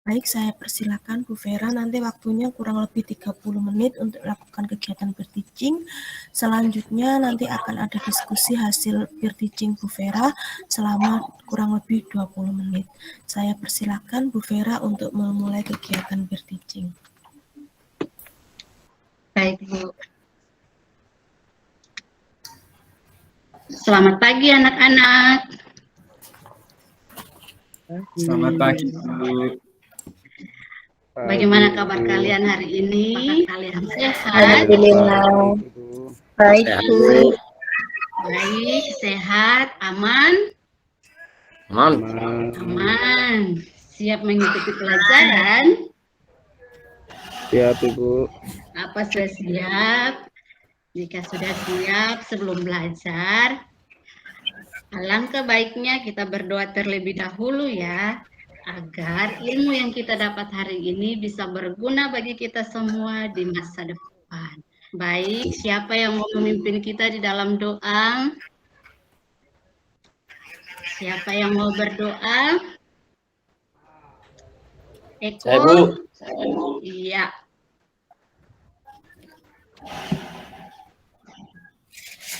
Baik, saya persilakan Bu Vera. Nanti waktunya kurang lebih 30 menit untuk melakukan kegiatan peer teaching. Selanjutnya nanti akan ada diskusi hasil peer teaching Bu Vera selama kurang lebih 20 menit. Saya persilakan Bu Vera untuk memulai kegiatan peer teaching. Baik, Bu. Selamat pagi anak-anak. Selamat pagi, Bu. Bagaimana kabar kalian hari ini? Kalian sehat? Alhamdulillah. Baik, Bu. Baik, sehat, aman? Aman. Siap mengikuti pelajaran? Siap, Ibu. Apa sudah siap? Jika sudah siap sebelum belajar, alangkah baiknya kita berdoa terlebih dahulu ya, agar ilmu yang kita dapat hari ini bisa berguna bagi kita semua di masa depan. Baik, siapa yang mau memimpin kita di dalam doa? Siapa yang mau berdoa? Eko? Saya, Bu. Iya.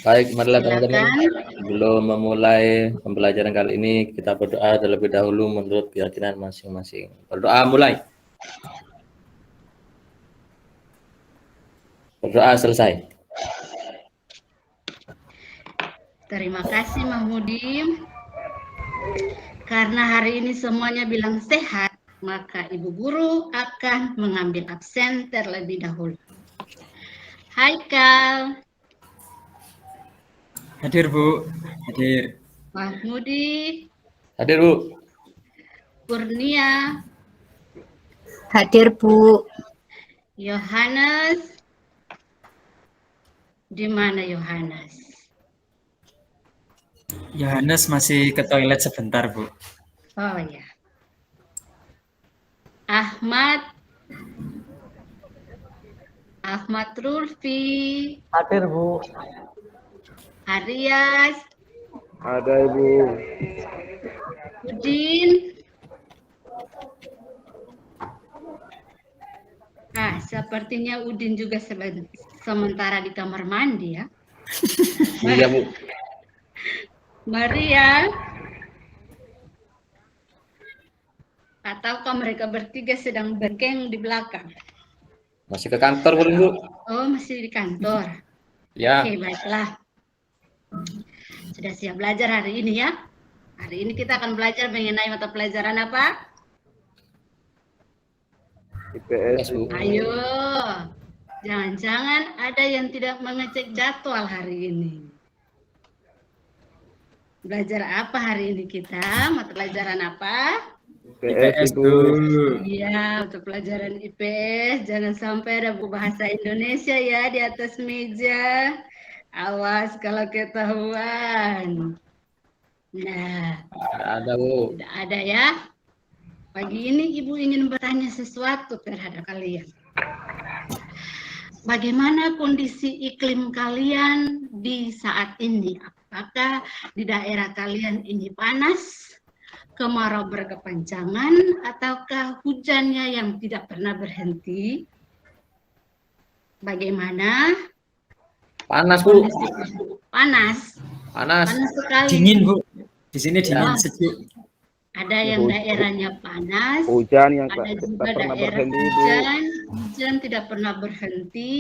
Baik, marilah teman-teman. Silakan. Sebelum memulai pembelajaran kali ini, kita berdoa terlebih dahulu menurut keyakinan masing-masing. Berdoa mulai. Berdoa selesai. Terima kasih Mahmudim. Karena hari ini semuanya bilang sehat, maka Ibu Guru akan mengambil absen terlebih dahulu. Hai Kal. Hadir, Bu. Hadir. Mahmudi. Hadir, Bu. Kurnia. Hadir, Bu. Yohanes. Di mana Yohanes? Yohanes masih ke toilet sebentar, Bu. Oh ya. Ahmad. Ahmad Rulfi. Hadir, Bu. Arias. Ada, Ibu. Udin. Sepertinya Udin juga sementara di kamar mandi ya. Iya, Bu. Maria. Ataukah mereka bertiga sedang bengkeng di belakang? Masih ke kantor, Bu. Oh, masih di kantor. Ya. Oke, baiklah. Sudah siap belajar hari ini ya? Hari ini kita akan belajar mengenai mata pelajaran apa? IPS, Bu. Ayo. Jangan-jangan ada yang tidak mengecek jadwal hari ini. Belajar apa hari ini kita? Mata pelajaran apa? IPS, Ibu. Bu. Iya, untuk pelajaran IPS. Jangan sampai ada buku bahasa Indonesia ya di atas meja. Awas kalau ketahuan. Nah, Ada, Bu. tidak ada ya. Pagi ini Ibu ingin bertanya sesuatu terhadap kalian. Bagaimana kondisi iklim kalian di saat ini? Apakah di daerah kalian ini panas, kemarau berkepanjangan, ataukah hujannya yang tidak pernah berhenti? Bagaimana? Panas, Bu. Panas. Panas. Panas sekali. Dingin, Bu. Di sini dingin, Ya. sejuk. Ada yang daerahnya panas, Hujan yang ada tak juga pernah daerah berhenti, Bu. hujan tidak pernah berhenti,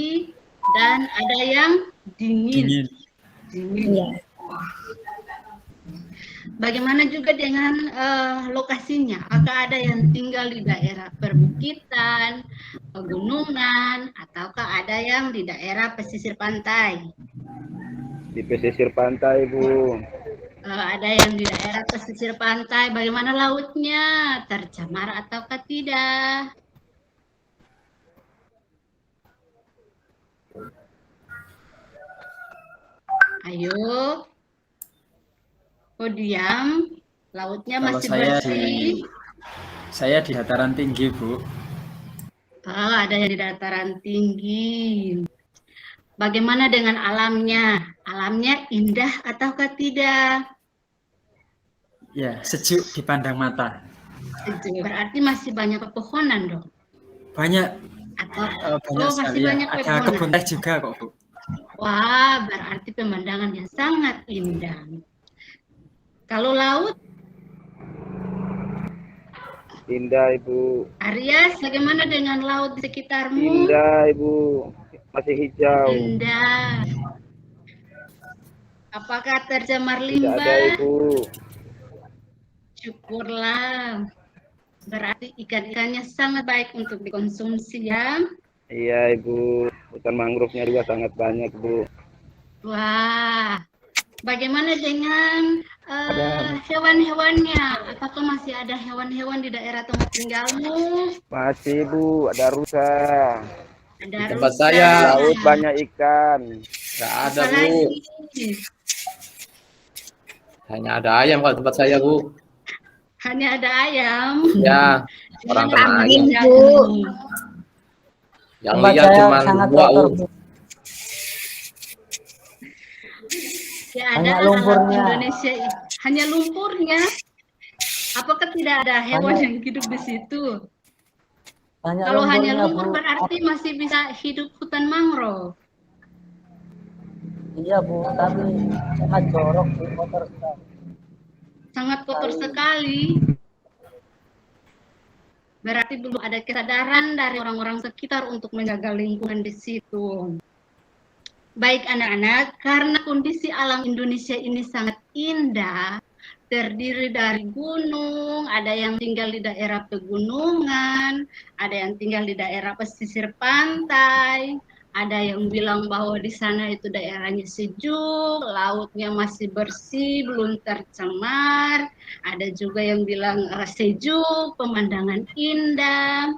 dan ada yang dingin. Iya. Bagaimana juga dengan lokasinya? Apakah ada yang tinggal di daerah perbukitan, pegunungan, ataukah ada yang di daerah pesisir pantai? Di pesisir pantai, Bu. Ada yang di daerah pesisir pantai. Bagaimana lautnya? Tercemar ataukah tidak? Ayo. Kok diam? Lautnya Kalau masih saya bersih. Saya di dataran tinggi, Bu. Oh, ada yang di dataran tinggi. Bagaimana dengan alamnya? Alamnya indah ataukah tidak? Ya, sejuk dipandang mata. Sejuk. Berarti masih banyak pepohonan dong. Banyak, Atau banyak masih sekali ya. banyak Ada pepohonan. kebun teh juga kok, Bu. Wah, berarti pemandangan yang sangat indah. Kalau laut, Indah Ibu. Aries, bagaimana dengan laut di sekitarmu? Indah Ibu. Masih hijau. Indah. Apakah tercemar Tidak ada limbah? Ibu. Syukurlah. Berarti ikan-ikannya sangat baik untuk dikonsumsi ya. Iya Ibu. Hutan mangrove-nya juga sangat banyak Bu. Wah, bagaimana dengan Ada. hewan-hewannya? Apakah masih ada hewan-hewan di daerah tempat tinggalmu? Masih Bu. Ada rusa. Ada Di tempat rusa. saya. Laut banyak ikan. Nggak ada, Bu. Apalagi? Hanya ada ayam kalau tempat saya, Bu. Hanya ada ayam. Ya, orang kena Kambing, ayam. Bu. Yang Tempat lihat saya cuma sangat 2, kotor, Bu. Bu. Keadaan Hanya alam lumpurnya. Indonesia hanya lumpurnya. Apakah tidak ada hewan yang hidup di situ? Hanya Kalau hanya lumpurnya, lumpur Bu. berarti masih bisa hidup hutan mangrove. Iya, Bu, tapi sangat jorok, Bu, kotor sekali. Sangat kotor sekali. Berarti belum ada kesadaran dari orang-orang sekitar untuk menjaga lingkungan di situ. Baik anak-anak, karena kondisi alam Indonesia ini sangat indah, terdiri dari gunung, ada yang tinggal di daerah pegunungan, ada yang tinggal di daerah pesisir pantai, ada yang bilang bahwa di sana itu daerahnya sejuk, lautnya masih bersih, belum tercemar, ada juga yang bilang sejuk, pemandangan indah,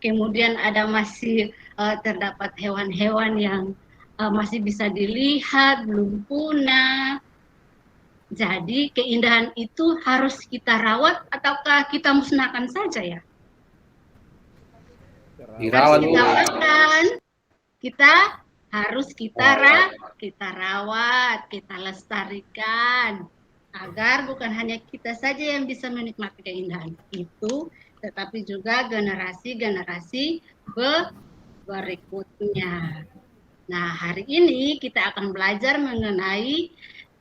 kemudian ada masih terdapat hewan-hewan yang masih bisa dilihat, belum punah. Jadi keindahan itu harus kita rawat ataukah kita musnahkan saja ya? Dirawat, Harus Bu. kita rawatkan. Kita rawat, kita lestarikan agar bukan hanya kita saja yang bisa menikmati keindahan itu, tetapi juga generasi-generasi berikutnya. Nah, hari ini kita akan belajar mengenai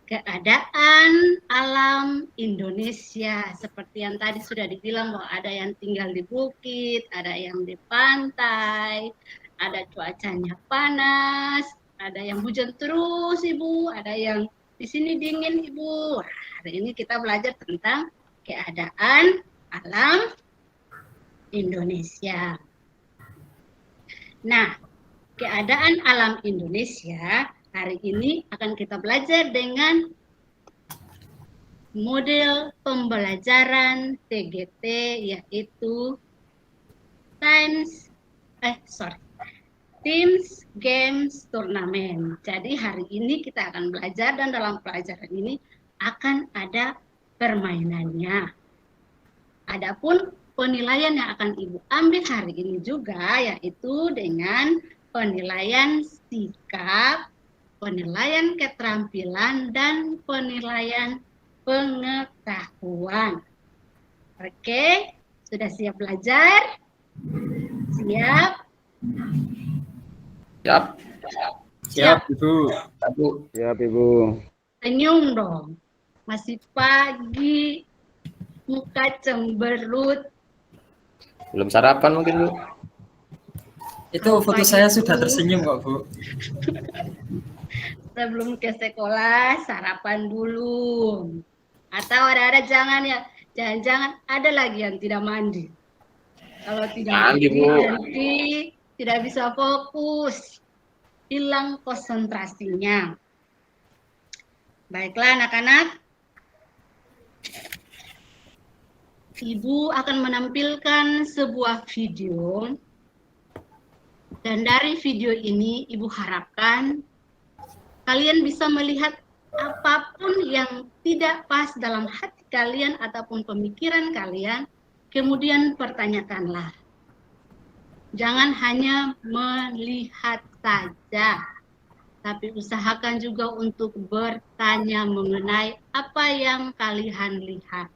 keadaan alam Indonesia. Seperti yang tadi sudah dibilang bahwa ada yang tinggal di bukit, ada yang di pantai, ada cuacanya panas, ada yang hujan terus, Ibu, ada yang di sini dingin, Ibu. Nah, hari ini kita belajar tentang keadaan alam Indonesia. Nah, keadaan alam Indonesia hari ini akan kita belajar dengan model pembelajaran TGT, yaitu Teams Games Turnamen. Jadi hari ini kita akan belajar dan dalam pelajaran ini akan ada permainannya. Adapun penilaian yang akan Ibu ambil hari ini juga yaitu dengan penilaian sikap, penilaian keterampilan, dan penilaian pengetahuan. Oke, sudah siap belajar? Siap? Siap. Siap, Ibu. Bu. Siap Ibu. Senyum dong. Masih pagi, muka cemberut. Belum sarapan mungkin, Bu. Itu foto Pagi saya itu. sudah tersenyum kok, Bu. Sebelum ke sekolah, sarapan dulu. Atau ada jangan-jangan ada lagi yang tidak mandi. Kalau tidak Mandi, mandi, Bu. nanti tidak bisa fokus. Hilang konsentrasinya. Baiklah anak-anak. Ibu akan menampilkan sebuah video. Dan dari video ini Ibu harapkan kalian bisa melihat apapun yang tidak pas dalam hati kalian ataupun pemikiran kalian, kemudian pertanyakanlah. Jangan hanya melihat saja, tapi usahakan juga untuk bertanya mengenai apa yang kalian lihat.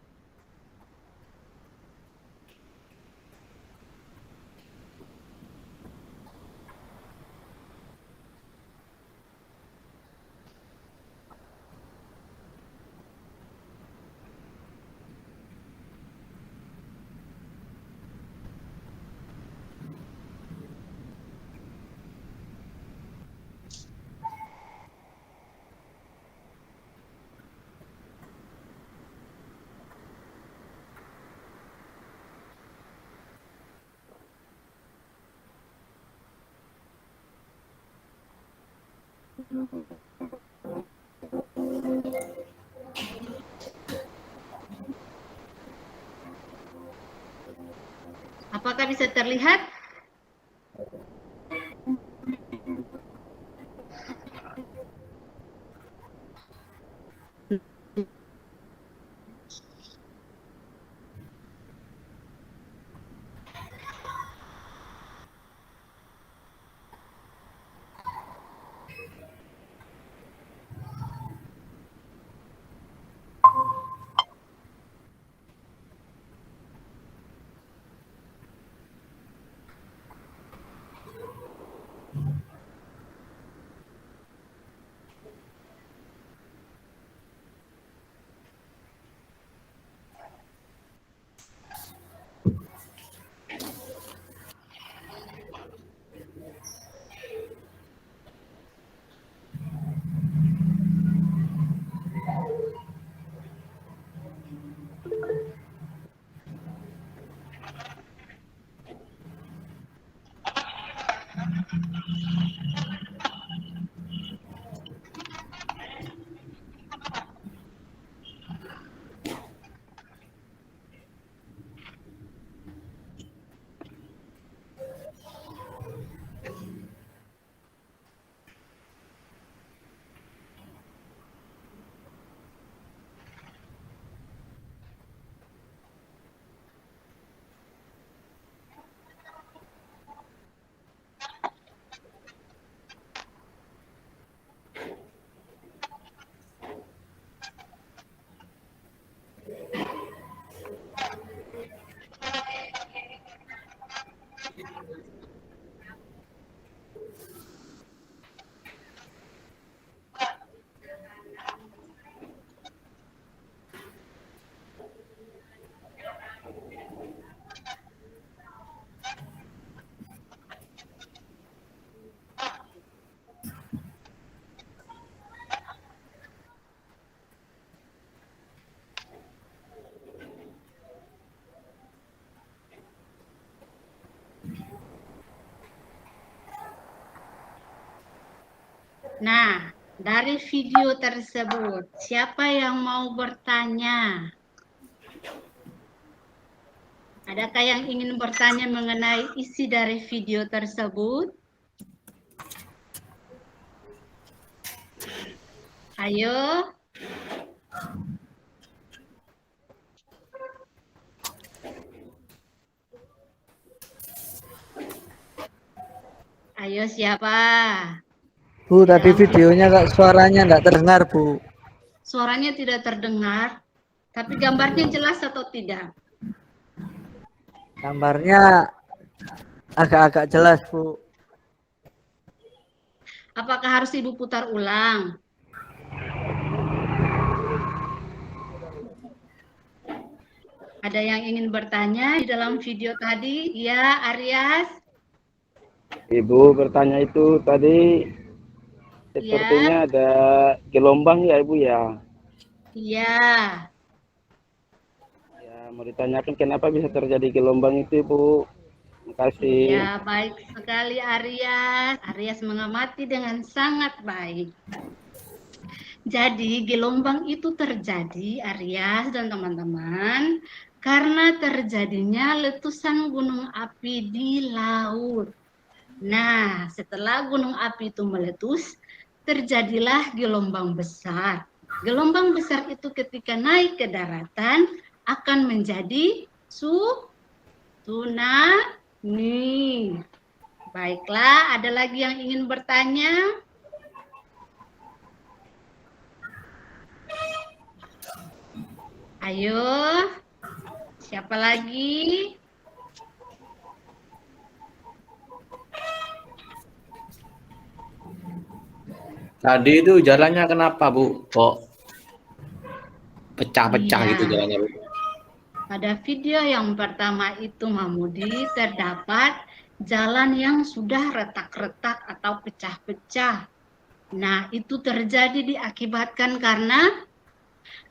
Apakah bisa terlihat? Nah, dari video tersebut, siapa yang mau bertanya? Adakah yang ingin bertanya mengenai isi dari video tersebut? Ayo. Ayo siapa? Bu, tadi videonya kok suaranya nggak terdengar, Bu. Suaranya tidak terdengar, tapi gambarnya jelas atau tidak? Gambarnya agak-agak jelas, Bu. Apakah harus Ibu putar ulang? Ada yang ingin bertanya di dalam video tadi? Ya, Aryas. Ibu bertanya itu tadi sepertinya ada gelombang ya Ibu ya. Iya. Ya, mau ditanyakan kenapa bisa terjadi gelombang itu Ibu. Terima kasih. Ya, baik sekali Aryas. Aryas mengamati dengan sangat baik. Jadi, gelombang itu terjadi, Aryas dan teman-teman, karena terjadinya letusan gunung api di laut. Nah, setelah gunung api itu meletus, terjadilah gelombang besar. Gelombang besar itu ketika naik ke daratan akan menjadi tsunami. Baiklah, ada lagi yang ingin bertanya? Ayo, siapa lagi? Tadi itu jalannya kenapa, Bu? Kok pecah-pecah Iya. gitu jalannya, Bu? Pada video yang pertama itu, Mamudi, terdapat jalan yang sudah retak-retak atau pecah-pecah. Nah, itu terjadi diakibatkan karena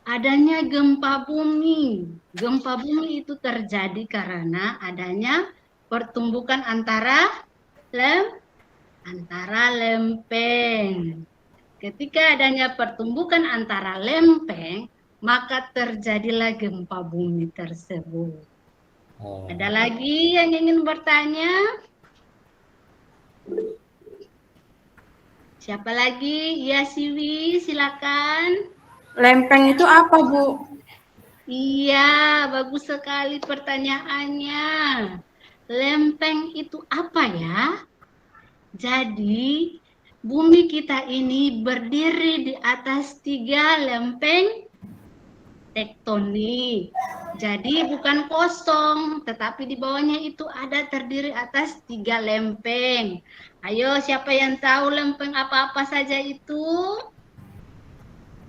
adanya gempa bumi. Gempa bumi itu terjadi karena adanya pertumbukan antara lempeng. ketika adanya pertumbukan antara lempeng, maka terjadilah gempa bumi tersebut. Oh. Ada lagi yang ingin bertanya? Siapa lagi? Ya, Siwi, silakan. Lempeng itu apa, Bu? Iya, bagus sekali pertanyaannya. Lempeng itu apa ya? Jadi, bumi kita ini berdiri di atas 3 lempeng tektonik. Jadi bukan kosong, tetapi di bawahnya itu ada terdiri atas 3 lempeng. Ayo, siapa yang tahu lempeng apa-apa saja itu?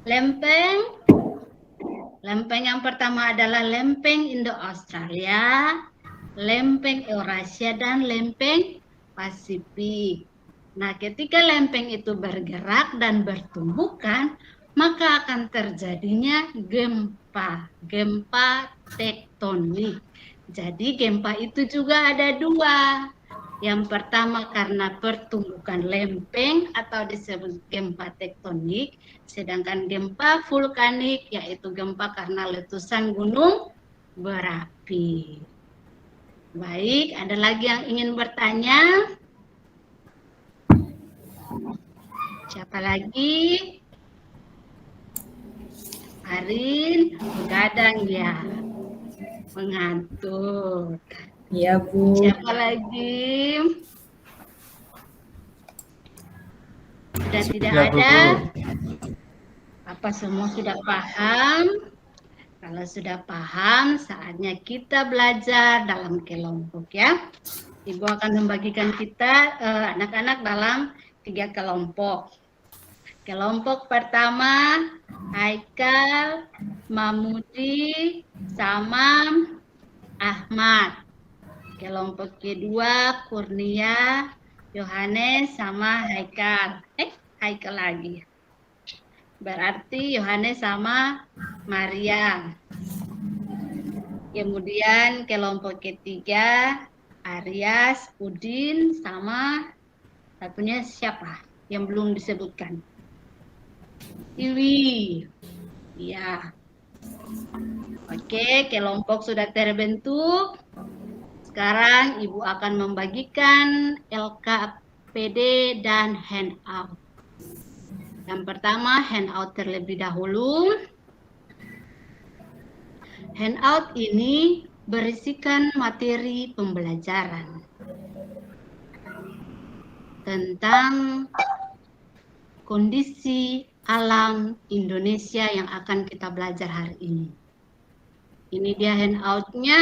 Lempeng yang pertama adalah lempeng Indo-Australia, lempeng Eurasia, dan lempeng Pasifik. Nah, ketika lempeng itu bergerak dan bertumbukan, maka akan terjadinya gempa tektonik. Jadi gempa itu juga ada 2. Yang pertama karena pertumbukan lempeng atau disebut gempa tektonik, sedangkan gempa vulkanik yaitu gempa karena letusan gunung berapi. Baik, ada lagi yang ingin bertanya? Siapa lagi? Arin, begadang ya, mengantuk. Iya, Bu. Siapa lagi? Sudah tidak Sudah, Bu. ada? Apa semua sudah paham? Kalau sudah paham, saatnya kita belajar dalam kelompok ya. Ibu akan membagikan kita anak-anak dalam 3 kelompok. Kelompok pertama, Haikal, Mamudi, Samam, Ahmad. Kelompok kedua, Kurnia, Yohanes, sama Haikal. Haikal lagi. Berarti Yohanes sama Maria. Kemudian kelompok ketiga, Aryas, Udin, sama satunya siapa yang belum disebutkan? Iwi. Ya. Oke, kelompok sudah terbentuk. Sekarang Ibu akan membagikan LKPD dan handout. Yang pertama, handout terlebih dahulu. Handout ini berisikan materi pembelajaran tentang kondisi alam Indonesia yang akan kita belajar hari ini. Ini dia handout-nya.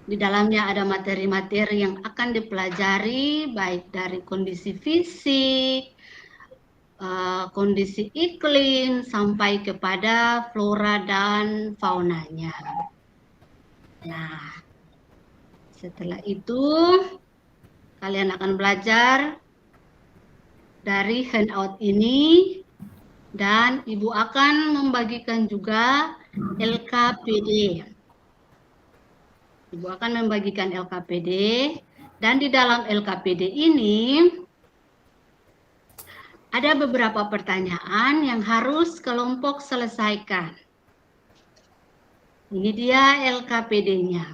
Di dalamnya ada materi-materi yang akan dipelajari, baik dari kondisi fisik, kondisi iklim, sampai kepada flora dan faunanya. Nah, setelah itu kalian akan belajar dari handout ini, dan Ibu akan membagikan juga LKPD. Ibu akan membagikan LKPD, dan di dalam LKPD ini ada beberapa pertanyaan yang harus kelompok selesaikan. Ini dia LKPD-nya.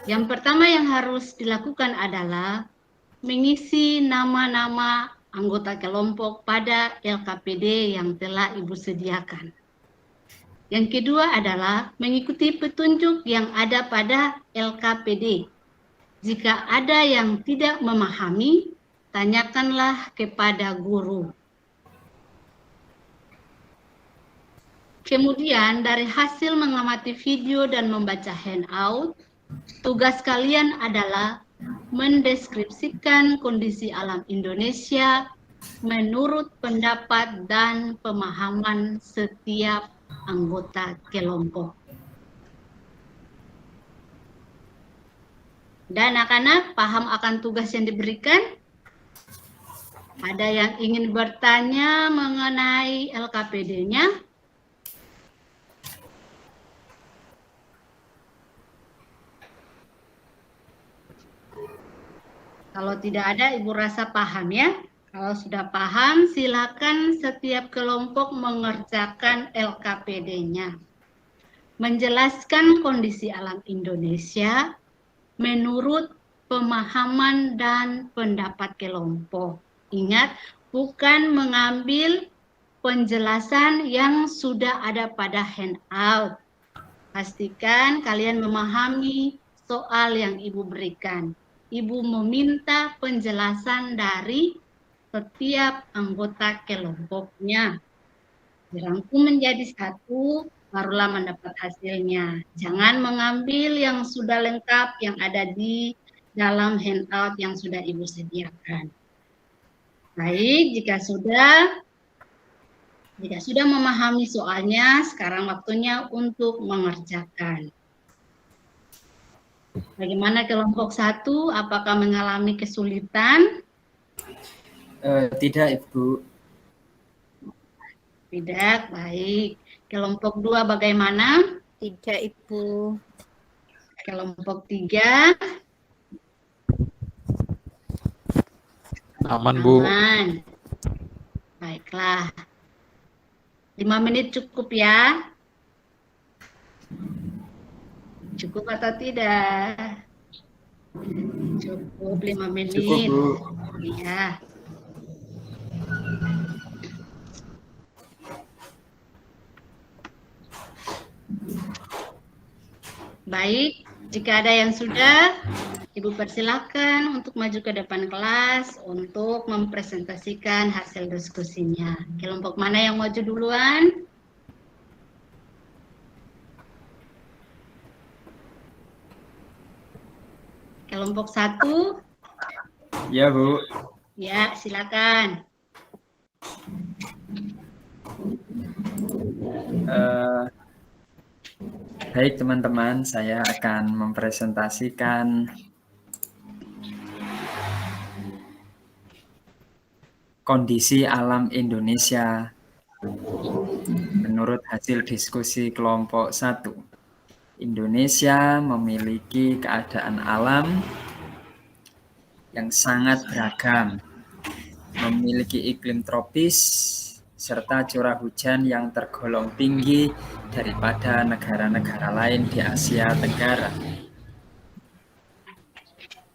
Yang pertama yang harus dilakukan adalah mengisi nama-nama anggota kelompok pada LKPD yang telah Ibu sediakan. Yang kedua adalah mengikuti petunjuk yang ada pada LKPD. Jika ada yang tidak memahami, tanyakanlah kepada guru. Kemudian dari hasil mengamati video dan membaca handout, tugas kalian adalah mendeskripsikan kondisi alam Indonesia menurut pendapat dan pemahaman setiap anggota kelompok. Dan anak-anak paham akan tugas yang diberikan? Ada yang ingin bertanya mengenai LKPD-nya? Kalau tidak ada, Ibu rasa paham ya. Kalau sudah paham, silakan setiap kelompok mengerjakan LKPD-nya. Menjelaskan kondisi alam Indonesia menurut pemahaman dan pendapat kelompok. Ingat, bukan mengambil penjelasan yang sudah ada pada handout. Pastikan kalian memahami soal yang Ibu berikan. Ibu meminta penjelasan dari setiap anggota kelompoknya. Dirangkum menjadi satu, barulah mendapat hasilnya. Jangan mengambil yang sudah lengkap yang ada di dalam handout yang sudah Ibu sediakan. Baik, jika sudah memahami soalnya, sekarang waktunya untuk mengerjakan. Bagaimana kelompok 1? Apakah mengalami kesulitan? Tidak, Ibu. Tidak, baik. Kelompok 2 bagaimana? Tidak, Ibu. Kelompok 3? Aman, Bu. Aman. Baiklah. 5 menit cukup ya? Cukup atau tidak? Cukup 5 menit. Cukup, Bu. Iya. Baik, jika ada yang sudah, Ibu persilakan untuk maju ke depan kelas untuk mempresentasikan hasil diskusinya. Kelompok mana yang maju duluan? Kelompok 1? Ya, Bu. Ya, silakan. Baik, teman-teman, saya akan mempresentasikan kondisi alam Indonesia menurut hasil diskusi kelompok 1. Indonesia memiliki keadaan alam yang sangat beragam, memiliki iklim tropis, serta curah hujan yang tergolong tinggi daripada negara-negara lain di Asia Tenggara.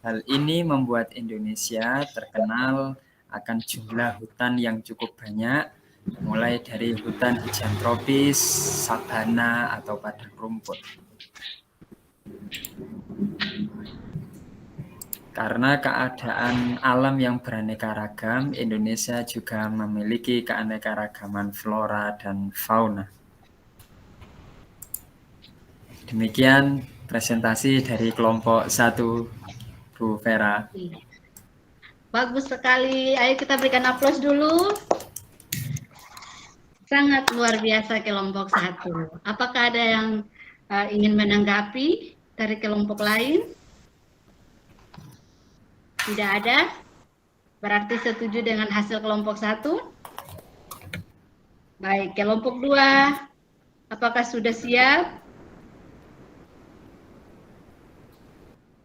Hal ini membuat Indonesia terkenal akan jumlah hutan yang cukup banyak, mulai dari hutan hujan tropis, sabana, atau padang rumput. Karena keadaan alam yang beraneka ragam, Indonesia juga memiliki keanekaragaman flora dan fauna. Demikian presentasi dari kelompok 1, Bu Vera. Bagus sekali. Ayo kita berikan aplaus dulu. Sangat luar biasa kelompok 1. Apakah ada yang ingin menanggapi dari kelompok lain? Tidak ada? Berarti setuju dengan hasil kelompok 1? Baik, kelompok 2. Apakah sudah siap?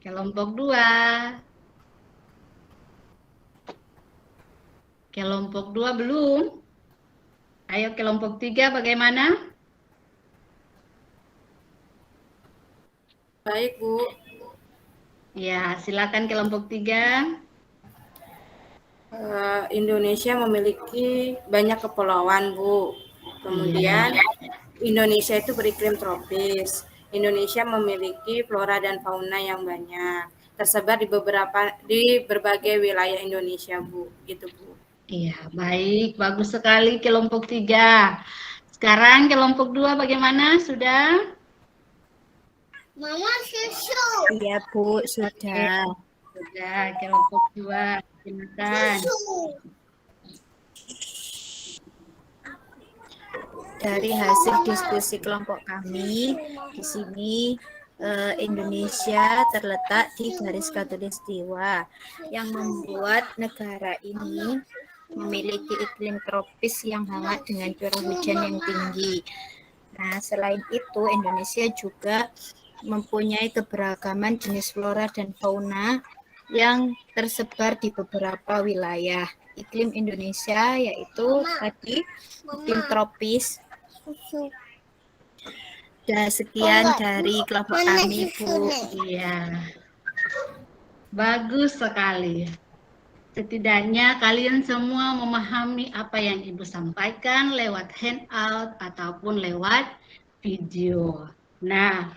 Kelompok 2. Kelompok 2 belum? Ayo kelompok 3 bagaimana? Baik, Bu. Ya, silakan kelompok 3. Indonesia memiliki banyak kepulauan, Bu. Kemudian Indonesia itu beriklim tropis. Indonesia memiliki flora dan fauna yang banyak, tersebar di berbagai wilayah Indonesia, Bu. Gitu, Bu. Iya, baik, bagus sekali kelompok 3. Sekarang kelompok 2 bagaimana? Sudah? Mama susu. Iya, Bu, sudah. Sudah, kelompok 2. Silakan. Dari hasil diskusi kelompok kami, di sini Indonesia terletak di garis khatulistiwa yang membuat negara ini memiliki iklim tropis yang hangat dengan curah hujan yang tinggi. Nah, selain itu Indonesia juga mempunyai keberagaman jenis flora dan fauna yang tersebar di beberapa wilayah iklim Indonesia, yaitu tadi iklim tropis. Dan sekian dari kelompok kami, Bu. Iya. Bagus sekali. Setidaknya kalian semua memahami apa yang Ibu sampaikan lewat handout ataupun lewat video. Nah,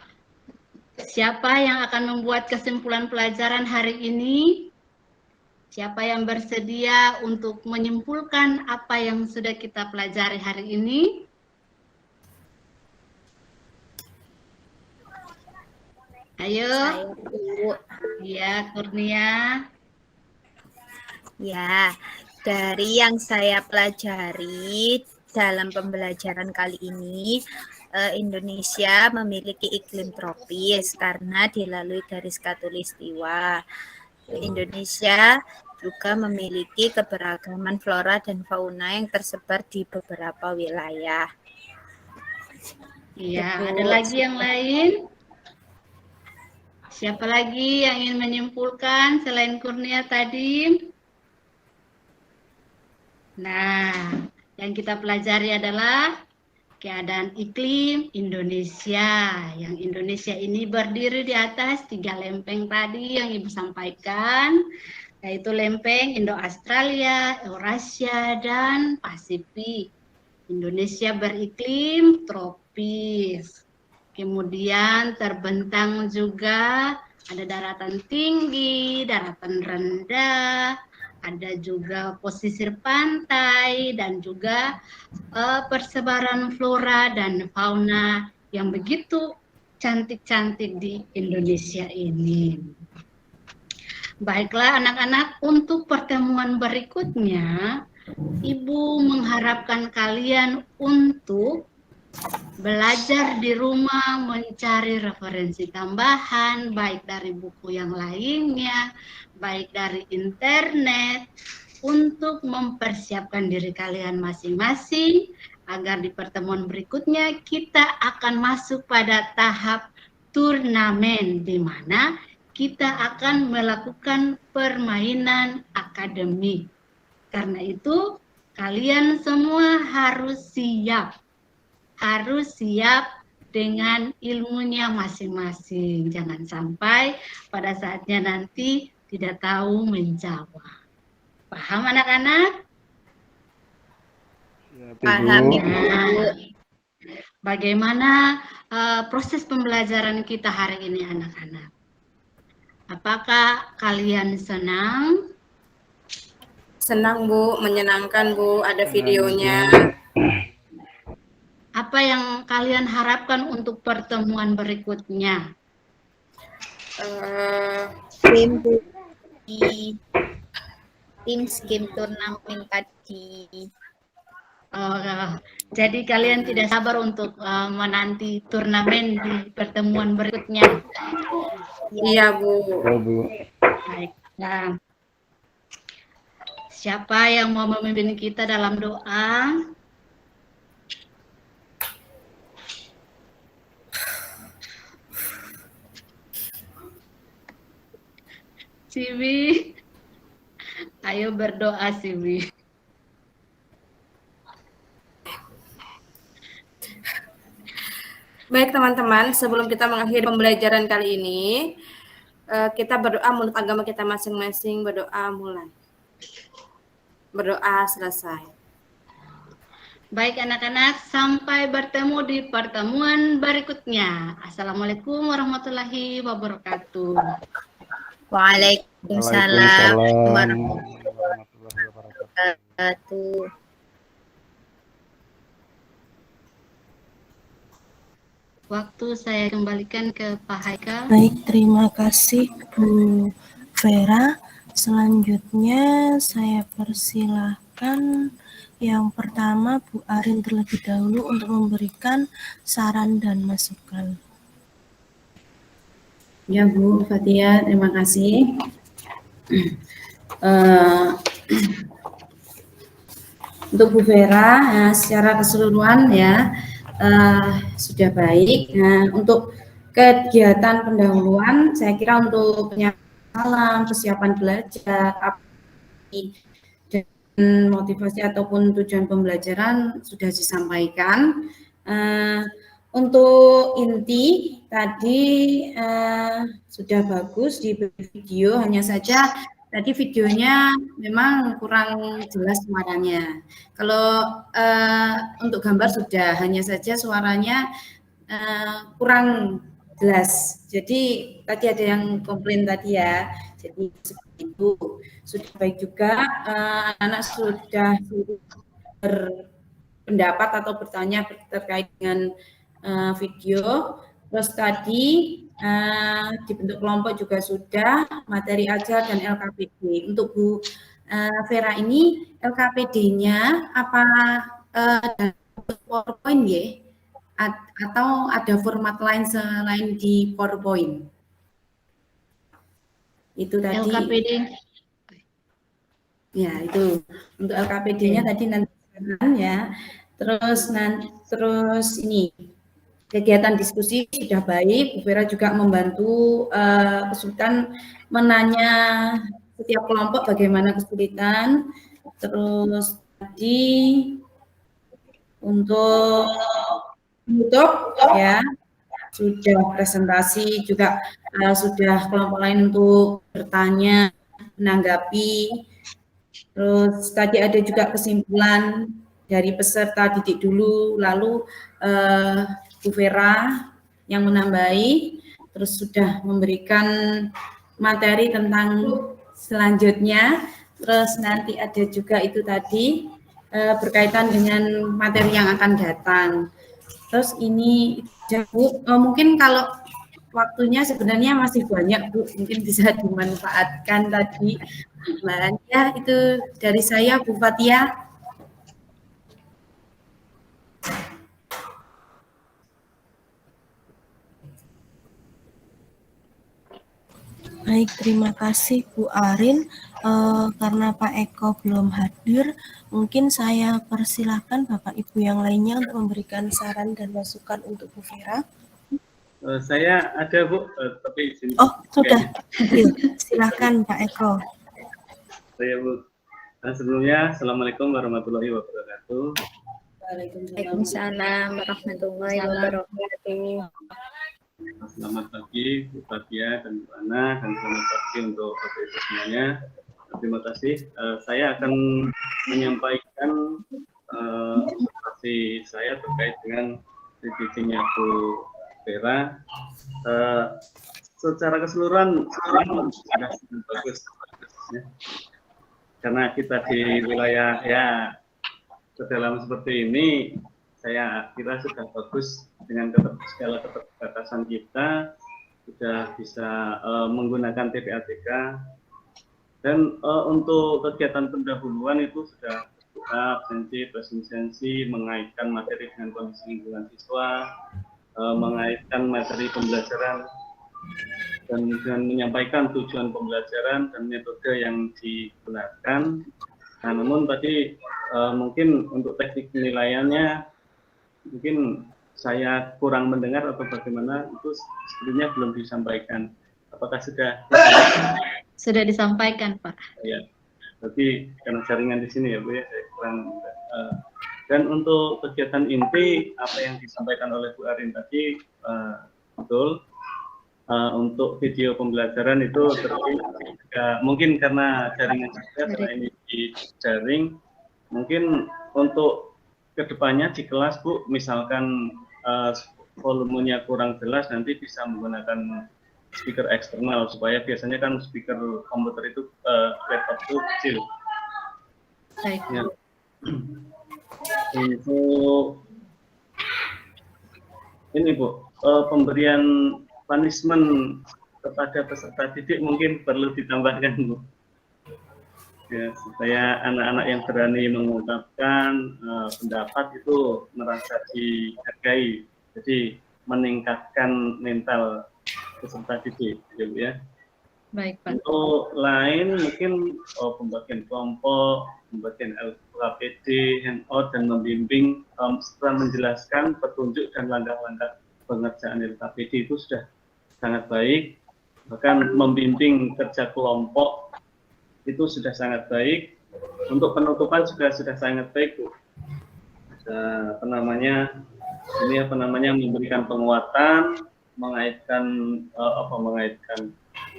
siapa yang akan membuat kesimpulan pelajaran hari ini? Siapa yang bersedia untuk menyimpulkan apa yang sudah kita pelajari hari ini? Ayo. Saya, Bu. Ya, Kurnia. Ya, dari yang saya pelajari dalam pembelajaran kali ini, Indonesia memiliki iklim tropis karena dilalui garis khatulistiwa. Indonesia juga memiliki keberagaman flora dan fauna yang tersebar di beberapa wilayah. Iya, ada lagi yang lain? Siapa lagi yang ingin menyimpulkan selain Kurnia tadi? Nah, yang kita pelajari adalah keadaan iklim Indonesia. Yang Indonesia ini berdiri di atas 3 lempeng tadi yang Ibu sampaikan, yaitu lempeng Indo-Australia, Eurasia, dan Pasifik. Indonesia beriklim tropis. Kemudian terbentang juga ada daratan tinggi, daratan rendah, ada juga pesisir pantai, dan juga persebaran flora dan fauna yang begitu cantik-cantik di Indonesia ini. Baiklah anak-anak, untuk pertemuan berikutnya, Ibu mengharapkan kalian untuk belajar di rumah, mencari referensi tambahan, baik dari buku yang lainnya, baik dari internet, untuk mempersiapkan diri kalian masing-masing, agar di pertemuan berikutnya kita akan masuk pada tahap turnamen, di mana kita akan melakukan permainan akademik. Karena itu, kalian semua harus siap dengan ilmunya masing-masing. Jangan sampai pada saatnya nanti tidak tahu menjawab. Paham anak-anak? Paham, Ibu. Nah, bagaimana proses pembelajaran kita hari ini anak-anak? Apakah kalian senang? Senang, Bu, menyenangkan, Bu, ada videonya. Apa yang kalian harapkan untuk pertemuan berikutnya? Game turnamen tadi. Jadi kalian tidak sabar untuk menanti turnamen di pertemuan berikutnya. Iya, Bu. Baik. Nah, siapa yang mau memimpin kita dalam doa? Siwi, ayo berdoa Siwi. Baik teman-teman, sebelum kita mengakhiri pembelajaran kali ini, kita berdoa menurut agama kita masing-masing. Berdoa mulai. Berdoa selesai. Baik anak-anak, sampai bertemu di pertemuan berikutnya. Assalamualaikum warahmatullahi wabarakatuh. Waalaikumsalam warahmatullahi wabarakatuh. Waktu saya kembalikan ke Pak Haikal. Baik, terima kasih Bu Vera. Selanjutnya saya persilahkan yang pertama Bu Arin terlebih dahulu untuk memberikan saran dan masukan. Ya Bu Fatia, terima kasih. Untuk Bu Vera, secara keseluruhan ya sudah baik. Nah, untuk kegiatan pendahuluan, saya kira untuk penyampaian alam, persiapan belajar, dan motivasi ataupun tujuan pembelajaran sudah disampaikan. Untuk inti tadi sudah bagus di video, hanya saja tadi videonya memang kurang jelas suaranya. Kalau untuk gambar sudah, hanya saja suaranya kurang jelas. Jadi tadi ada yang komplain tadi ya. Jadi seperti itu. Sudah baik juga anak sudah berpendapat atau bertanya terkait dengan video. Terus tadi dibentuk kelompok juga sudah, materi ajar dan LKPD. Untuk Bu Vera ini LKPD-nya apa PowerPoint ya? Atau ada format lain selain di PowerPoint? Itu tadi. LKPD. Ya, itu. Untuk LKPD-nya tadi nanti ya. Terus ini kegiatan diskusi sudah baik. Bu Vera juga membantu kesulitan menanya setiap kelompok bagaimana kesulitan. Terus tadi untuk YouTube ya sudah presentasi juga sudah kelompok lain untuk bertanya, menanggapi. Terus tadi ada juga kesimpulan dari peserta didik dulu, lalu Bu Vera yang menambahi, terus sudah memberikan materi tentang selanjutnya. Terus nanti ada juga itu tadi berkaitan dengan materi yang akan datang. Terus ini Bu, mungkin kalau waktunya sebenarnya masih banyak Bu, mungkin bisa dimanfaatkan tadi. Ya, itu dari saya Bu Fatia. Baik, terima kasih Bu Arin. Karena Pak Eko belum hadir, mungkin saya persilahkan Bapak Ibu yang lainnya untuk memberikan saran dan masukan untuk Bu Vera. Saya ada Bu, tapi oh sudah, silakan Pak Eko. Saya Bu. Sebelumnya, Assalamualaikum warahmatullahi wabarakatuh. Waalaikumsalam warahmatullahi wabarakatuh. Selamat pagi Bu Fatia dan Bu Ana, dan selamat pagi untuk Bapak Ibu semuanya. Terima kasih. Saya akan menyampaikan presentasi saya terkait dengan teaching-nya Bu Vera. Secara keseluruhan sudah bagus ya. Karena kita di wilayah ya sedalam seperti ini, saya kira sudah bagus dengan segala keterbatasan kita, sudah bisa menggunakan TPATK. Dan untuk kegiatan pendahuluan itu sudah absensi, presensi, mengaitkan materi dengan kondisi lingkungan siswa, mengaitkan materi pembelajaran, dan dengan menyampaikan tujuan pembelajaran dan metode yang digunakan. Nah, namun tadi mungkin untuk teknik penilaiannya mungkin saya kurang mendengar atau bagaimana, itu sebelumnya belum disampaikan. Apakah sudah disampaikan? Sudah disampaikan, Pak. Ya, tapi karena jaringan di sini ya Bu ya, saya kurang. Dan untuk kegiatan inti apa yang disampaikan oleh Bu Arin tadi betul. Untuk video pembelajaran itu mungkin karena jaringan saya, karena ini di jaring, mungkin untuk kedepannya di kelas Bu, misalkan volumenya kurang jelas, nanti bisa menggunakan speaker eksternal, supaya biasanya kan speaker komputer itu laptop itu kecil. Baik. Ya. Untuk ini Bu, pemberian punishment kepada peserta didik mungkin perlu ditambahkan Bu. Ya, supaya anak-anak yang berani mengungkapkan pendapat itu merasa dihargai, jadi meningkatkan mental peserta didik, ya. Baik, Pak. Untuk lain mungkin pembagian kelompok, pembagian LKPD, handout, dan membimbing setelah menjelaskan petunjuk dan langkah-langkah pengerjaan LKPD itu sudah sangat baik. bahkan membimbing kerja kelompok itu sudah sangat baik. Untuk penutupan juga sudah sangat baik, Bu. Memberikan penguatan, mengaitkan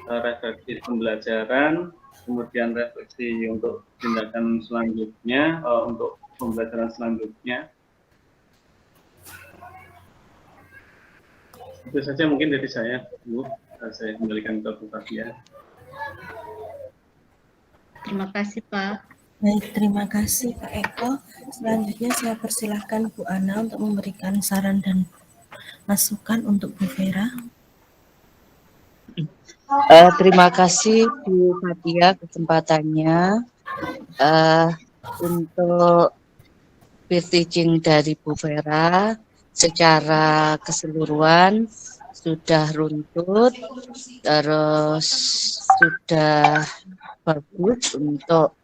refleksi pembelajaran, kemudian refleksi untuk tindakan selanjutnya, untuk pembelajaran selanjutnya. Itu saja mungkin dari saya, Bu. Saya kembalikan ke Bu Fathia. Terima kasih, Pak. Baik, terima kasih Kak Eko. Selanjutnya saya persilahkan Bu Ana untuk memberikan saran dan masukan untuk Bu Vera. Terima kasih Bu Fathia kesempatannya untuk peer teaching dari Bu Vera secara keseluruhan sudah runtut, terus sudah bagus untuk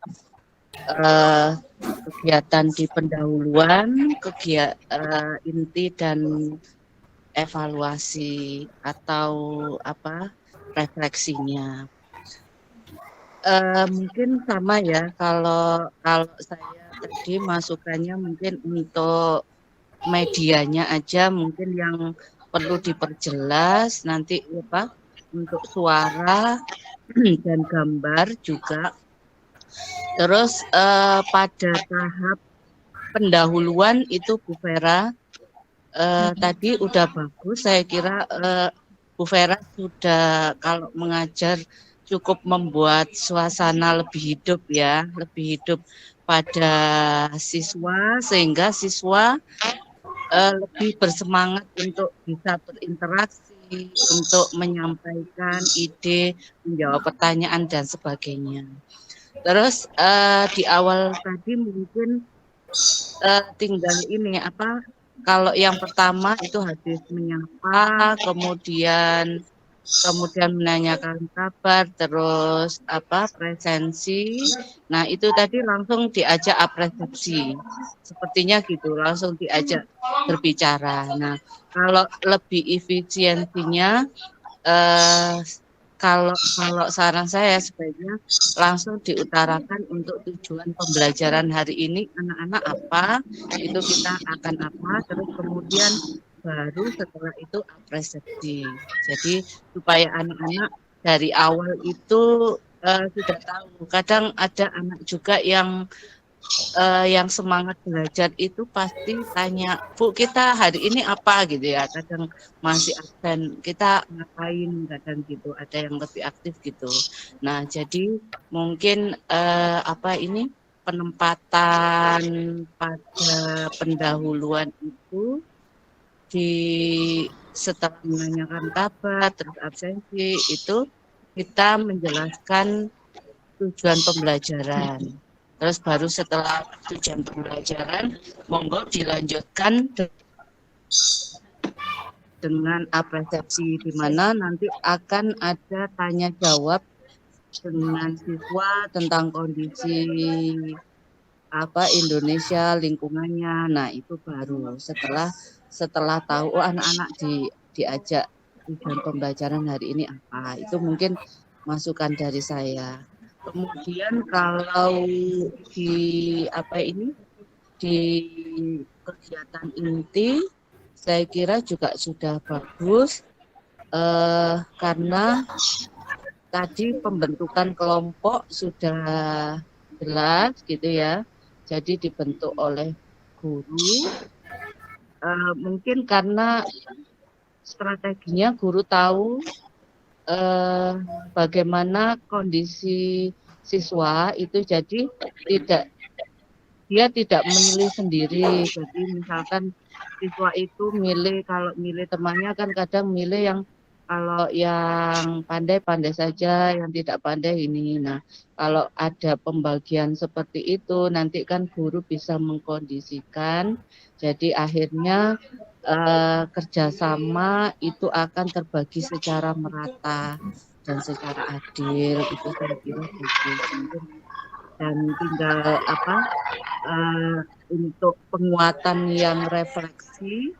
kegiatan di pendahuluan, inti dan evaluasi atau refleksinya. Mungkin sama ya, kalau saya tadi masukannya mungkin untuk medianya aja mungkin yang perlu diperjelas nanti untuk suara dan gambar juga. Terus pada tahap pendahuluan itu Bu Vera tadi udah bagus, saya kira Bu Vera sudah kalau mengajar cukup membuat suasana lebih hidup ya, lebih hidup pada siswa sehingga siswa lebih bersemangat untuk bisa berinteraksi, untuk menyampaikan ide, menjawab pertanyaan dan sebagainya. Terus di awal tadi mungkin tinggal ini kalau yang pertama itu habis menyapa, kemudian menanyakan kabar, terus presensi. Nah itu tadi langsung diajak apresiasi, sepertinya gitu, langsung diajak berbicara. Nah kalau lebih efisiensinya, kalau saran saya sebaiknya langsung diutarakan untuk tujuan pembelajaran hari ini anak-anak apa, itu kita akan apa, terus kemudian baru setelah itu apresiasi. Jadi supaya anak-anak dari awal itu sudah tahu. Kadang ada anak juga yang semangat belajar itu pasti tanya, Bu kita hari ini apa gitu ya, kadang masih absen, kita ngapain, kadang gitu, ada yang lebih aktif gitu. Nah jadi mungkin penempatan pada pendahuluan itu setelah menanyakan kabar terus absensi itu kita menjelaskan tujuan pembelajaran. Terus baru setelah tujuan pembelajaran, monggo dilanjutkan dengan apresiasi, di mana nanti akan ada tanya jawab dengan siswa tentang kondisi Indonesia, lingkungannya. Nah itu baru setelah tahu anak-anak diajak tujuan pembelajaran hari ini apa. Itu mungkin masukan dari saya. Kemudian kalau di kegiatan inti saya kira juga sudah bagus karena tadi pembentukan kelompok sudah jelas gitu ya. Jadi dibentuk oleh guru. Mungkin karena strateginya guru tahu bagaimana kondisi siswa itu, jadi dia tidak memilih sendiri. Jadi misalkan siswa itu kalau milih temannya kan kadang milih yang kalau yang pandai-pandai saja, yang tidak pandai ini. Nah kalau ada pembagian seperti itu nanti kan guru bisa mengkondisikan, jadi akhirnya kerjasama itu akan terbagi secara merata dan secara adil. Itu saya kira bagus. Dan tinggal untuk penguatan yang refleksi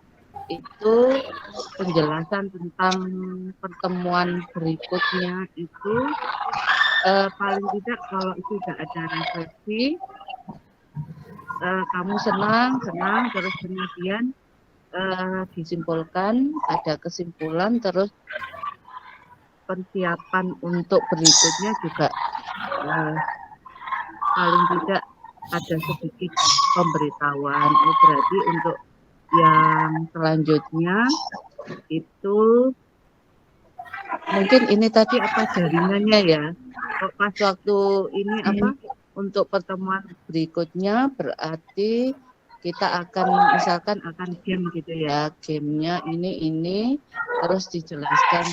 itu penjelasan tentang pertemuan berikutnya itu paling tidak kalau sudah ada refleksi, kamu senang, terus kemudian disimpulkan, ada kesimpulan, terus persiapan untuk berikutnya juga paling tidak ada sedikit pemberitahuan. Berarti untuk yang selanjutnya itu mungkin ini tadi apa jaringannya ya, pas waktu ini apa untuk pertemuan berikutnya berarti kita akan misalkan akan game gitu ya, gamenya ini terus dijelaskan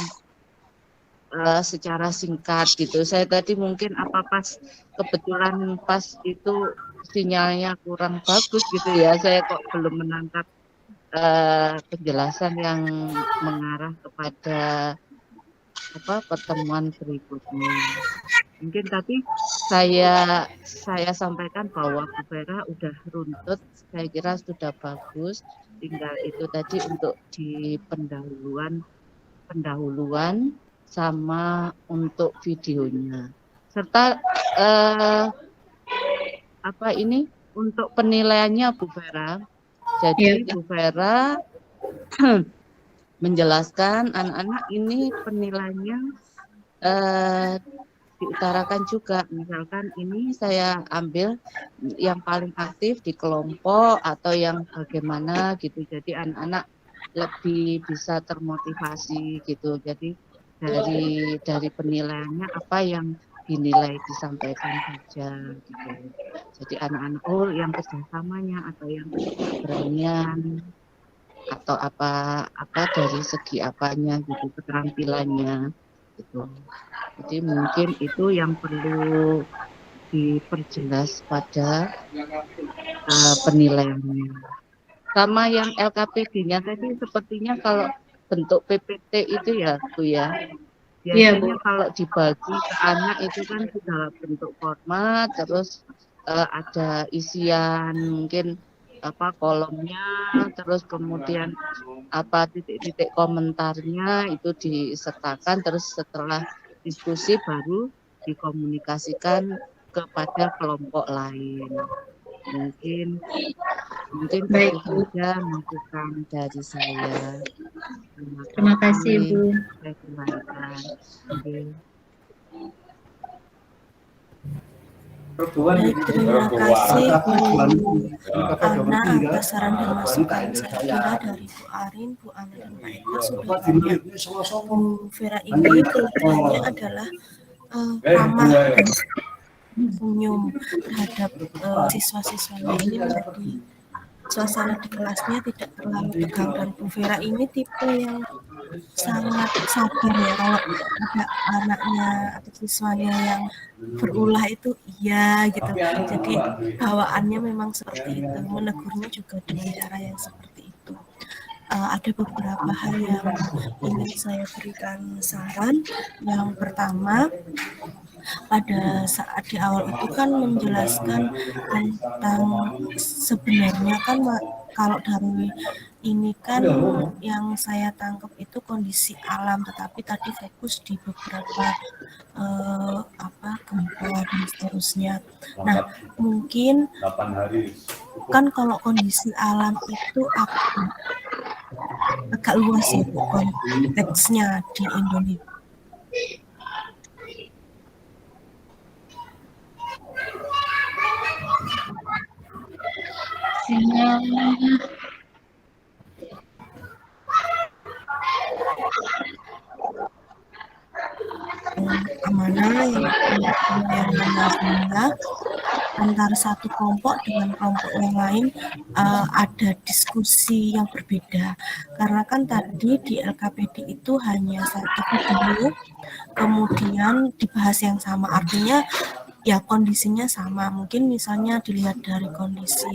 secara singkat gitu. Saya tadi mungkin apa pas kebetulan pas itu sinyalnya kurang bagus gitu ya, saya kok belum menangkap penjelasan yang mengarah kepada apa pertemuan berikutnya. Mungkin tapi saya sampaikan bahwa Bu Vera udah runtut, saya kira sudah bagus. Tinggal itu tadi untuk di pendahuluan sama untuk videonya. Serta apa ini untuk penilaiannya Bu Vera. Jadi Bu Vera menjelaskan anak-anak ini penilaiannya diutarakan juga. Misalkan ini saya ambil yang paling aktif di kelompok atau yang bagaimana gitu. Jadi anak-anak lebih bisa termotivasi gitu. Jadi dari penilaiannya apa yang dinilai disampaikan saja gitu. Jadi anak-anak yang kerjasamanya atau yang keberanian atau apa dari segi apanya gitu, keterampilannya gitu. Jadi mungkin itu yang perlu diperjelas pada penilaiannya. Sama yang LKPD-nya tadi sepertinya kalau bentuk PPT itu ya Bu ya. Biasanya kalau dibagi ke anak itu kan sudah bentuk format, terus ada isian mungkin apa kolomnya, terus kemudian apa titik-titik komentarnya itu disertakan, terus setelah diskusi baru dikomunikasikan kepada kelompok lain. Mungkin itu saja masukan dari saya. Terima kasih Bu. Saya kembalikan. Baik, terima kasih Bu Ana atas saran dan masukan. Saya kira dari Bu Arin, Bu Ana dan Pak Eka sudah banyak. Bu Vera ini kelebihannya adalah ramah dan senyum terhadap siswa-siswanya. Ini menjadi suasana di kelasnya tidak terlalu tegang, dan Bu Vera ini tipe yang sangat sabar ya. Kalau ada anaknya atau siswanya yang berulah itu iya gitu, jadi bawaannya memang seperti itu, menegurnya juga dengan cara yang seperti itu. Ada beberapa hal yang ingin saya berikan saran. Yang pertama, pada saat di awal itu kan menjelaskan tentang sebenarnya kan kalau dari ini kan yang saya tangkap itu kondisi alam, tetapi tadi fokus di beberapa gempa dan seterusnya. Nah, mungkin kan kalau kondisi alam itu agak luas ya konteksnya di Indonesia. Amanah yang mana antara satu kelompok dengan kelompok yang lain ada diskusi yang berbeda, karena kan tadi di LKPD itu hanya satu video kemudian dibahas yang sama, artinya ya kondisinya sama. Mungkin misalnya dilihat dari kondisi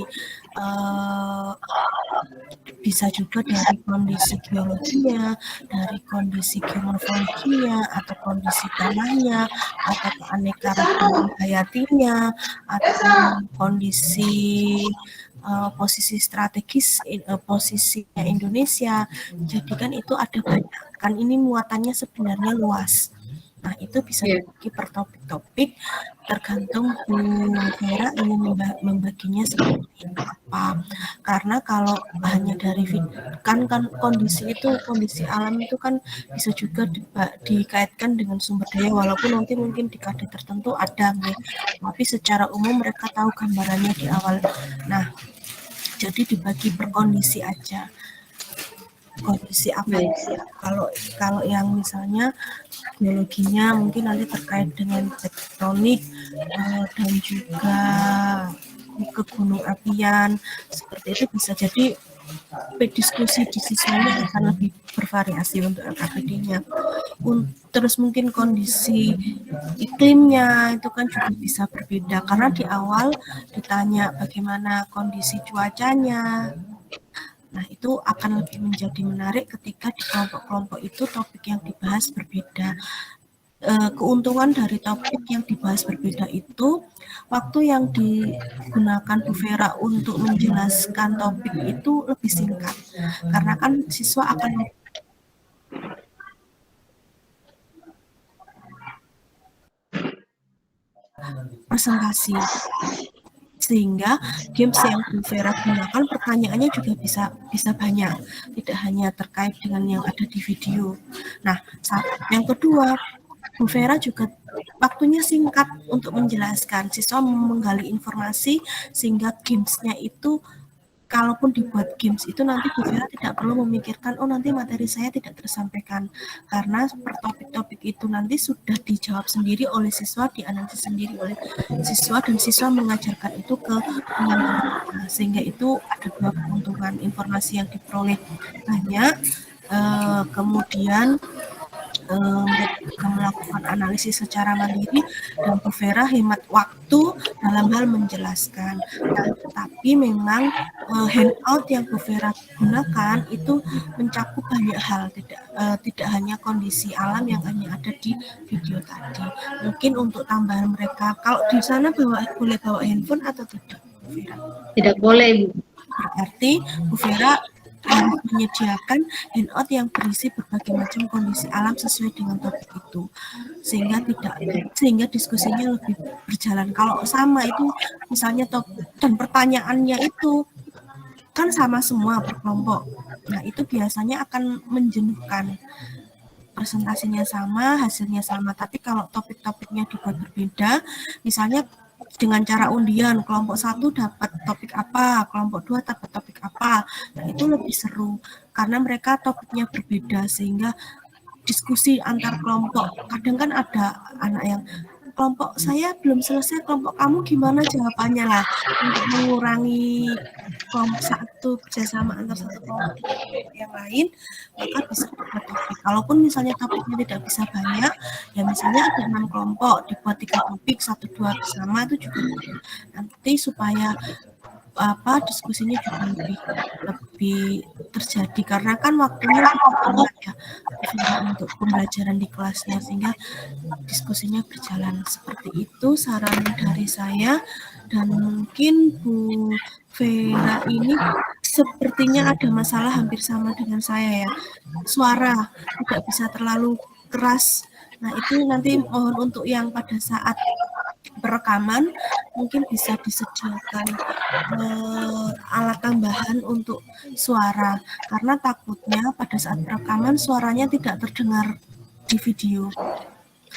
bisa juga dari kondisi geologinya, dari kondisi geomorfologinya, atau kondisi tanahnya, atau keanekaragaman hayatinya, atau kondisi posisi strategis, posisinya Indonesia. Jadi kan itu ada banyak, kan ini muatannya sebenarnya luas. Nah, itu bisa dibagi per topik-topik, tergantung Bu Vera ingin membaginya seperti apa. Karena kalau hanya dari kan kondisi alam itu kan bisa juga dikaitkan dengan sumber daya, walaupun nanti mungkin di KD tertentu ada nih, tapi secara umum mereka tahu gambarannya di awal. Nah, jadi dibagi per kondisi aja. Kondisi apa ya? Kalau yang misalnya biologinya mungkin nanti terkait dengan tektonik dan juga ke gunung apian, seperti itu bisa jadi diskusi di siswanya akan lebih bervariasi untuk LKPD-nya. Terus mungkin kondisi iklimnya itu kan juga bisa berbeda, karena di awal ditanya bagaimana kondisi cuacanya. Nah, itu akan lebih menjadi menarik ketika di kelompok-kelompok itu topik yang dibahas berbeda. Keuntungan dari topik yang dibahas berbeda itu, waktu yang digunakan Bu Vera untuk menjelaskan topik itu lebih singkat. Karena kan siswa akan presentasi. Sehingga games yang Bu Vera gunakan pertanyaannya juga bisa banyak, tidak hanya terkait dengan yang ada di video. Nah, yang kedua, Bu Vera juga waktunya singkat untuk menjelaskan, siswa menggali informasi sehingga gamesnya itu, kalaupun dibuat games itu nanti Bu Vera tidak perlu memikirkan, oh nanti materi saya tidak tersampaikan, karena per topik-topik itu nanti sudah dijawab sendiri oleh siswa, dianalisis sendiri oleh siswa, dan siswa mengajarkan itu ke teman-teman, sehingga itu ada dua keuntungan, informasi yang diperoleh banyak, kemudian mereka melakukan analisis secara mandiri, dan Bu Vera hemat waktu dalam hal menjelaskan. Nah, tetapi memang handout yang Bu Vera gunakan itu mencakup banyak hal, tidak hanya kondisi alam yang hanya ada di video tadi. Mungkin untuk tambahan mereka, kalau di sana boleh bawa handphone atau tidak, Bu Vera? Tidak boleh, Bu. Berarti Bu Vera harus menyediakan handout yang berisi berbagai macam kondisi alam sesuai dengan topik itu, sehingga diskusinya lebih berjalan. Kalau sama itu misalnya dan pertanyaannya itu kan sama semua per kelompok, nah itu biasanya akan menjenuhkan. Presentasinya sama, hasilnya sama, tapi kalau topik-topiknya dibuat berbeda, misalnya dengan cara undian, kelompok 1 dapat topik apa, kelompok 2 dapat topik apa. Nah, itu lebih seru karena mereka topiknya berbeda, sehingga diskusi antar kelompok. Kadang kan ada anak yang kelompok saya belum selesai, kelompok kamu gimana jawabannya, lah untuk mengurangi kelompok satu, kerjasama antar satu kelompok yang lain, maka bisa dibuat topik. Kalaupun misalnya topiknya tidak bisa banyak, ya misalnya ada 6 kelompok, dibuat 3 topik, 1-2 bersama, itu juga nanti supaya diskusinya juga lebih terjadi, karena kan waktunya banyak ya untuk pembelajaran di kelasnya, sehingga diskusinya berjalan. Seperti itu saran dari saya. Dan mungkin Bu Vera ini sepertinya ada masalah hampir sama dengan saya ya, suara tidak bisa terlalu keras. Nah, itu nanti mohon untuk yang pada saat perekaman mungkin bisa disediakan alat tambahan untuk suara, karena takutnya pada saat perekaman suaranya tidak terdengar di video,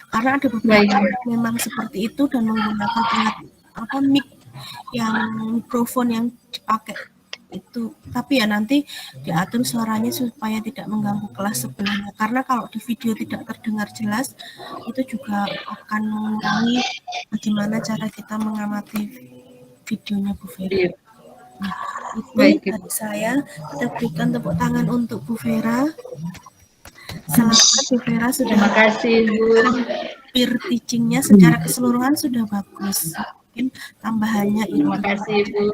karena ada beberapa yang memang seperti itu dan menggunakan alat mic yang mikrofon yang dipakai itu, tapi ya nanti diatur suaranya supaya tidak mengganggu kelas sebelahnya, karena kalau di video tidak terdengar jelas itu juga akan mengurangi bagaimana cara kita mengamati videonya Bu Vera. Nah, itu dari saya. Kita berikan tepuk tangan untuk Bu Vera. Selamat, Bu Vera sudah. Terima kasih, Bu. Peer teaching-nya secara keseluruhan sudah bagus. Mungkin tambahannya ini. Terima kasih, Bu.